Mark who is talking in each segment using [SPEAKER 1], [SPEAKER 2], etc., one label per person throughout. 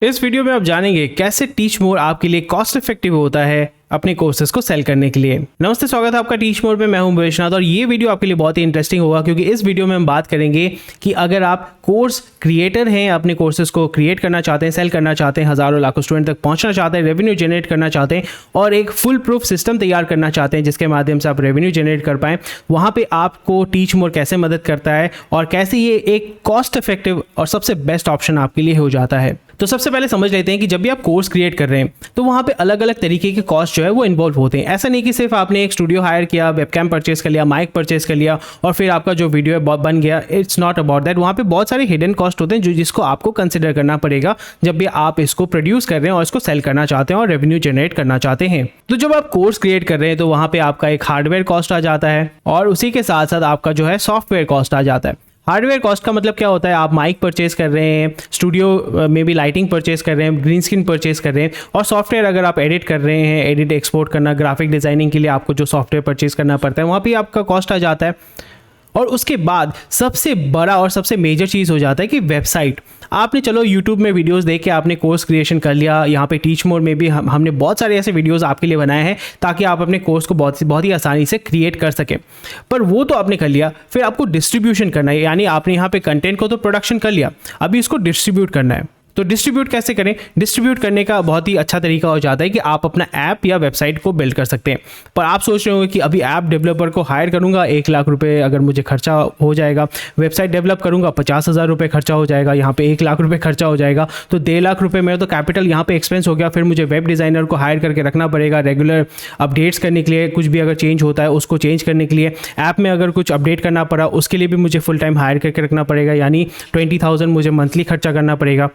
[SPEAKER 1] इस वीडियो में आप जानेंगे कैसे टीच मोर आपके लिए कॉस्ट इफेक्टिव होता है अपने कोर्सेज को सेल करने के लिए। नमस्ते, स्वागत है आपका टीच मोर में। मैं हूं भवेशनाथ और ये वीडियो आपके लिए बहुत ही इंटरेस्टिंग होगा क्योंकि इस वीडियो में हम बात करेंगे कि अगर आप कोर्स क्रिएटर हैं, अपने कोर्सेज को क्रिएट करना चाहते हैं, सेल करना चाहते हैं, हज़ारों लाखों स्टूडेंट तक पहुंचना चाहते हैं, रेवेन्यू जनरेट करना चाहते हैं और एक फुल प्रूफ सिस्टम तैयार करना चाहते हैं जिसके माध्यम से आप रेवेन्यू जनरेट कर पाएँ, वहाँ पर आपको टीच मोर कैसे मदद करता है और कैसे ये एक कॉस्ट इफेक्टिव और सबसे बेस्ट ऑप्शन आपके लिए हो जाता है। तो सबसे पहले समझ लेते हैं कि जब भी आप कोर्स क्रिएट कर रहे हैं तो वहाँ पे अलग अलग तरीके के कॉस्ट जो है वो इन्वॉल्व होते हैं। ऐसा नहीं कि सिर्फ आपने एक स्टूडियो हायर किया, वेबकैम परचेस कर लिया, माइक परचेस कर लिया और फिर आपका जो वीडियो है बन गया। It's not about that. वहाँ पे बहुत सारे हिडन कॉस्ट होते हैं जिसको आपको कंसिडर करना पड़ेगा जब भी आप इसको प्रोड्यूस कर रहे हैं और इसको सेल करना चाहते हैं और रेवेन्यू जनरेट करना चाहते हैं। तो जब आप कोर्स क्रिएट कर रहे हैं तो वहाँ पे आपका एक हार्डवेयर कॉस्ट आ जाता है और उसी के साथ साथ आपका जो है सॉफ्टवेयर कॉस्ट आ जाता है। हार्डवेयर कॉस्ट का मतलब क्या होता है? आप माइक परचेस कर रहे हैं, स्टूडियो में भी लाइटिंग परचेस कर रहे हैं, ग्रीन स्क्रीन परचेस कर रहे हैं और सॉफ्टवेयर अगर आप एडिट कर रहे हैं, एडिट एक्सपोर्ट करना, ग्राफिक डिज़ाइनिंग के लिए आपको जो सॉफ्टवेयर परचेस करना पड़ता है वहाँ भी आपका कॉस्ट आ जाता है। और उसके बाद सबसे बड़ा और सबसे मेजर चीज़ हो जाता है कि वेबसाइट। आपने चलो YouTube में वीडियोस देख के आपने कोर्स क्रिएशन कर लिया, यहाँ पे टीच मोर में भी हमने बहुत सारे ऐसे वीडियोस आपके लिए बनाए हैं ताकि आप अपने कोर्स को बहुत ही आसानी से क्रिएट कर सकें। पर वो तो आपने कर लिया, फिर आपको डिस्ट्रीब्यूशन करना है, यानी आपने यहाँ पे कंटेंट को तो प्रोडक्शन कर लिया, अभी इसको डिस्ट्रीब्यूट करना है। तो डिस्ट्रीब्यूट कैसे करें? डिस्ट्रीब्यूट करने का बहुत ही अच्छा तरीका हो जाता है कि आप अपना ऐप या वेबसाइट को बिल्ड कर सकते हैं। पर आप सोच रहे होंगे कि अभी ऐप डेवलपर को हायर करूंगा, 1 लाख रुपए अगर मुझे खर्चा हो जाएगा, वेबसाइट डेवलप करूंगा 50,000 रुपये खर्चा हो जाएगा, यहाँ पे 1 लाख रुपये खर्चा हो जाएगा, तो 1.5 लाख रुपये मेरा तो कैपिटल यहाँ पे एक्सपेंस हो गया। फिर मुझे वेब डिज़ाइनर को हायर करके रखना पड़ेगा रेगुलर अपडेट्स करने के लिए, कुछ भी अगर चेंज होता है उसको चेंज करने के लिए, ऐप में अगर कुछ अपडेट करना पड़ा उसके लिए भी मुझे फुल टाइम हायर करके रखना पड़ेगा, यानी 20,000 मुझे मंथली खर्चा करना पड़ेगा।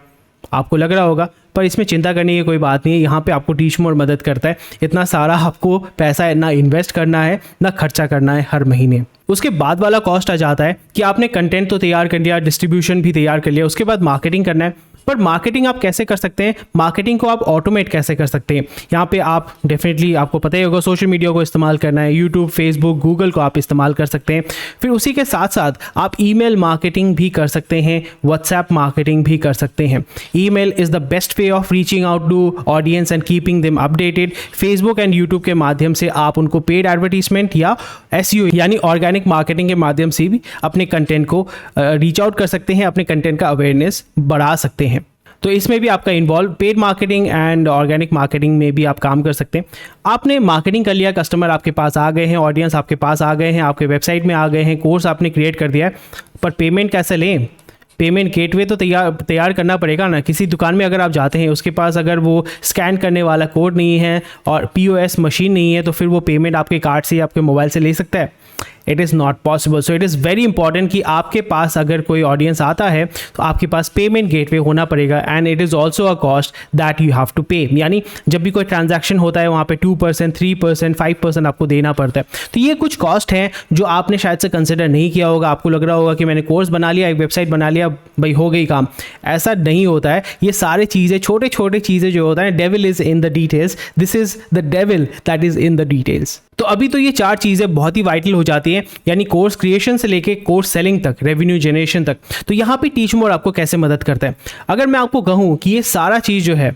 [SPEAKER 1] आपको लग रहा होगा, पर इसमें चिंता करने की कोई बात नहीं है। यहाँ पे आपको टीच मोर मदद करता है। इतना सारा आपको पैसा ना इन्वेस्ट करना है ना खर्चा करना है हर महीने। उसके बाद वाला कॉस्ट आ जाता है कि आपने कंटेंट तो तैयार कर लिया, डिस्ट्रीब्यूशन भी तैयार कर लिया, उसके बाद मार्केटिंग करना है। पर मार्केटिंग आप कैसे कर सकते हैं? मार्केटिंग को आप ऑटोमेट कैसे कर सकते हैं? यहाँ पे आप डेफिनेटली आपको पता ही होगा, सोशल मीडिया को इस्तेमाल करना है, यूट्यूब, फेसबुक, गूगल को आप इस्तेमाल कर सकते हैं। फिर उसी के साथ साथ आप ईमेल मार्केटिंग भी कर सकते हैं, व्हाट्सएप मार्केटिंग भी कर सकते हैं। Email is the best way of reaching out to audience and keeping them updated. Facebook and YouTube के माध्यम से आप उनको पेड एडवर्टीजमेंट या SEO यानी ऑर्गेनिक मार्केटिंग के माध्यम से भी अपने कंटेंट को रीच आउट कर सकते हैं, अपने कंटेंट का अवेयरनेस बढ़ा सकते हैं। तो इसमें भी आपका involve paid marketing and organic marketing में भी आप काम कर सकते हैं। आपने मार्केटिंग कर लिया, कस्टमर आपके पास आ गए हैं, ऑडियंस आपके पास आ गए हैं, आपके वेबसाइट में आ गए हैं, कोर्स आपने क्रिएट कर दिया है, पर पेमेंट कैसे लें? पेमेंट गेटवे तो तैयार करना पड़ेगा ना। किसी दुकान में अगर आप जाते हैं, उसके पास अगर वो स्कैन करने वाला कोड नहीं है और POS मशीन नहीं है, तो फिर वो पेमेंट आपके कार्ड से या आपके मोबाइल से ले सकता है? It is not possible. So it is very important कि आपके पास अगर कोई ऑडियंस आता है तो आपके पास पेमेंट गेटवे होना पड़ेगा and it is also a cost that you have to pay. यानी जब भी कोई ट्रांजैक्शन होता है वहाँ पे 2%, 3%, 5% आपको देना पड़ता है। तो ये कुछ कॉस्ट हैं जो आपने शायद से कंसिडर नहीं किया होगा। आपको लग रहा होगा कि मैंने कोर्स बना लिया, एक वेबसाइट बना लिया, भाई हो गई काम। ऐसा नहीं होता है। ये सारी चीज़ें, छोटे छोटे चीज़ें जो होता है, devil is in the details. This is the devil that is in the details. तो अभी तो ये 4 चीज़ें बहुत ही वाइटल हो जाती हैं, यानी कोर्स क्रिएशन से लेके कोर्स सेलिंग तक, रेवेन्यू जनरेशन तक। तो यहाँ पे टीच मोर आपको कैसे मदद करता है? अगर मैं आपको कहूँ कि ये सारा चीज़ जो है,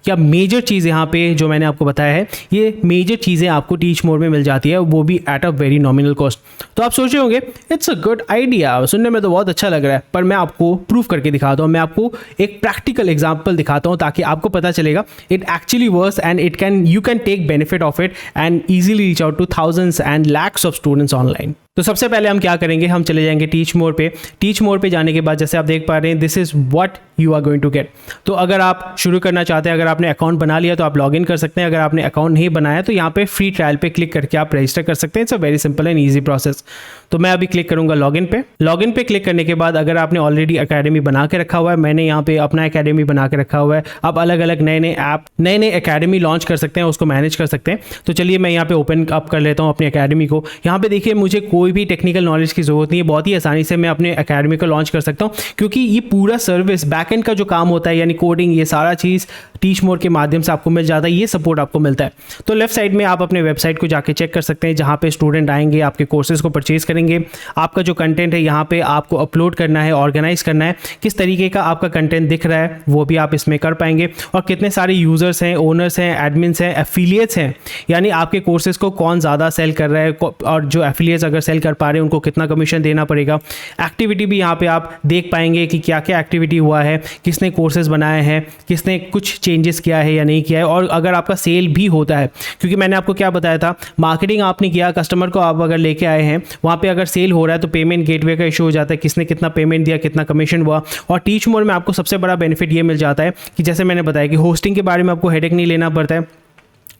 [SPEAKER 1] या मेजर चीज़ यहाँ पे जो मैंने आपको बताया है, ये मेजर चीज़ें आपको टीच मोर में मिल जाती है, वो भी at a very nominal cost. तो आप सोच रहे होंगे इट्स अ गुड आइडिया, सुनने में तो बहुत अच्छा लग रहा है, पर मैं आपको प्रूफ करके दिखाता हूँ। मैं आपको एक प्रैक्टिकल एग्जाम्पल दिखाता हूँ ताकि आपको पता चलेगा it actually works and you can take benefit of it and easily reach out to thousands and lakhs of students online. तो सबसे पहले हम क्या करेंगे, हम चले जाएंगे टीच मोर पे। टीच मोर पे जाने के बाद जैसे आप देख पा रहे हैं, this is what you are going to get. तो अगर आप शुरू करना चाहते हैं, अगर आपने अकाउंट बना लिया तो आप लॉगिन कर सकते हैं। अगर आपने अकाउंट नहीं बनाया तो यहाँ पे फ्री ट्रायल पे क्लिक करके आप रजिस्टर कर सकते हैं। It's a very simple and easy process. तो मैं अभी क्लिक करूँगा लॉगिन पे। लॉगिन पे क्लिक करने के बाद अगर आपने ऑलरेडी अकेडमी बना के रखा हुआ है, मैंने यहाँ पे अपना अकेडमी बना के रखा हुआ है। आप अलग अलग नए ऐप, नए अकेडमी लॉन्च कर सकते हैं, उसको मैनेज कर सकते हैं। तो चलिए मैं यहाँ पे ओपन अप कर लेता हूँ अपनी अकेडमी को। यहाँ पे देखिए मुझे कोई कोई भी टेक्निकल नॉलेज की ज़रूरत नहीं है, बहुत ही आसानी से मैं अपने एकेडमी को लॉन्च कर सकता हूँ, क्योंकि ये पूरा सर्विस बैकएंड का जो काम होता है यानी कोडिंग, ये सारा चीज़ टीच मोर के माध्यम से आपको मिल जाता है, ये सपोर्ट आपको मिलता है। तो लेफ्ट साइड में आप अपने वेबसाइट को जाके चेक कर सकते हैं, जहाँ पे स्टूडेंट आएंगे, आपके कोर्सेज को परचेज करेंगे, आपका जो कंटेंट है यहाँ पे आपको अपलोड करना है, ऑर्गेनाइज करना है, किस तरीके का आपका कंटेंट दिख रहा है वो भी आप इसमें कर पाएंगे, और कितने सारे यूजर्स हैं, ओनर्स हैं, एडमिन्स हैं, एफिलिएट्स हैं, यानी आपके कोर्सेज को कौन ज़्यादा सेल कर रहा है, और जो एफिलिएट्स अगर सेल कर पा रहे हैं उनको कितना कमीशन देना पड़ेगा। एक्टिविटी भी यहाँ पे आप देख पाएंगे कि क्या क्या एक्टिविटी हुआ है, किसने कोर्सेज बनाए हैं, किसने कुछ चेंजेस किया है या नहीं किया है, और अगर आपका सेल भी होता है, क्योंकि मैंने आपको क्या बताया था, मार्केटिंग आपने किया, कस्टमर को आप अगर लेके आए हैं, वहाँ पे अगर सेल हो रहा है तो पेमेंट गेटवे का इशू हो जाता है, किसने कितना पेमेंट दिया, कितना कमीशन हुआ। और टीच मोर में आपको सबसे बड़ा बेनिफिट ये मिल जाता है कि जैसे मैंने बताया कि होस्टिंग के बारे में आपको हेडेक नहीं लेना पड़ता है,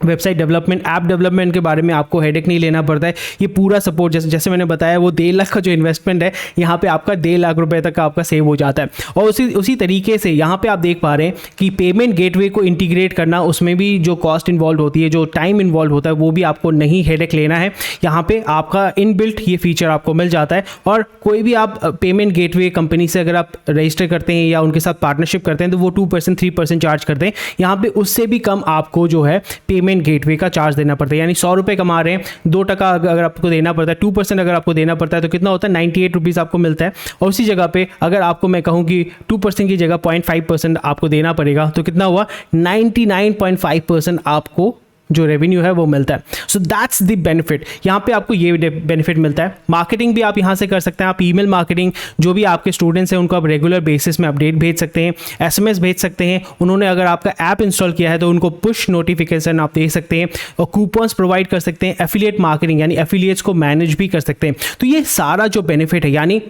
[SPEAKER 1] वेबसाइट डेवलपमेंट, ऐप डेवलपमेंट के बारे में आपको हेडेक नहीं लेना पड़ता है, ये पूरा सपोर्ट जैसे मैंने बताया वो 1.5 लाख का जो इन्वेस्टमेंट है यहाँ पे आपका 1.5 लाख रुपए तक का आपका सेव हो जाता है। और उसी तरीके से यहाँ पे आप देख पा रहे हैं कि पेमेंट गेटवे को इंटीग्रेट करना, उसमें भी जो कॉस्ट इन्वॉल्व होती है, जो टाइम इन्वॉल्व होता है, वो भी आपको नहीं हेडेक लेना है। यहाँ पे आपका इनबिल्ट ये फीचर आपको मिल जाता है, और कोई भी आप पेमेंट गेटवे कंपनी से अगर आप रजिस्टर करते हैं या उनके साथ पार्टनरशिप करते हैं तो वो 2% 3% चार्ज करते हैं, यहाँ पे उससे भी कम आपको जो है पेमेंट गेटवे का चार्ज देना पड़ता है। यानी 100 रुपये कमा रहे हैं, 2 टका अगर आपको देना पड़ता है, 2% अगर आपको देना पड़ता है तो कितना होता है, 98 रुपीज़ आपको मिलता है। और उसी जगह पे अगर आपको मैं कहूँ कि 2% की जगह 0.5% आपको देना पड़ेगा तो कितना हुआ, 99.5% आपको जो रेवेन्यू है वो मिलता है। सो दैट्स द बेनिफिट, यहाँ पे आपको ये बेनिफिट मिलता है। मार्केटिंग भी आप यहाँ से कर सकते हैं, आप ईमेल मार्केटिंग, जो भी आपके स्टूडेंट्स हैं उनको आप रेगुलर बेसिस में अपडेट भेज सकते हैं, एसएमएस भेज सकते हैं, उन्होंने अगर आपका ऐप इंस्टॉल किया है तो उनको पुश नोटिफिकेशन आप दे सकते हैं, और कूपन्स प्रोवाइड कर सकते हैं, एफिलिएट मार्केटिंग यानी एफिलिएट्स को मैनेज भी कर सकते हैं। तो ये सारा जो बेनिफिट है, यानी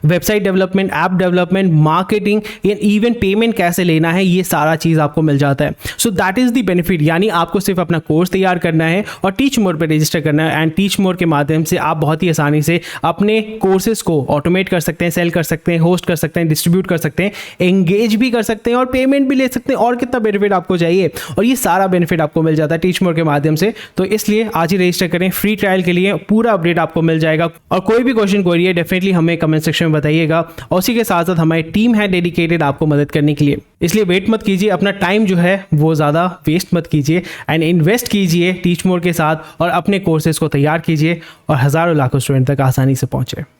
[SPEAKER 1] website development, app development, marketing, even payment कैसे लेना है, ये सारा चीज़ आपको मिल जाता है। So that is the benefit, यानी आपको सिर्फ अपना कोर्स तैयार करना है और टीच मोर पे रजिस्टर करना है, एंड टीच मोर के माध्यम से आप बहुत ही आसानी से अपने कोर्सेज को ऑटोमेट कर सकते हैं, सेल कर सकते हैं, होस्ट कर सकते हैं, डिस्ट्रीब्यूट कर सकते हैं, एंगेज भी कर सकते हैं और पेमेंट भी ले सकते हैं। और कितना बेनिफिट आपको चाहिए, और ये सारा बेनिफिट आपको मिल जाता है टीच मोर के माध्यम से। तो इसलिए आज ही रजिस्टर करें फ्री ट्रायल के लिए, पूरा अपडेट आपको मिल जाएगा। और कोई भी क्वेश्चन क्वेरी है डेफिनेटली हमें कमेंट सेक्शन में बताइएगा, और उसी के साथ साथ हमारी टीम है डेडिकेटेड आपको मदद करने के लिए। इसलिए वेट मत कीजिए, अपना टाइम जो है वो ज़्यादा वेस्ट मत कीजिए, एंड इन्वेस्ट कीजिए टीच मोर के साथ और अपने कोर्सेज को तैयार कीजिए और हज़ारों लाखों स्टूडेंट तक आसानी से पहुंचे।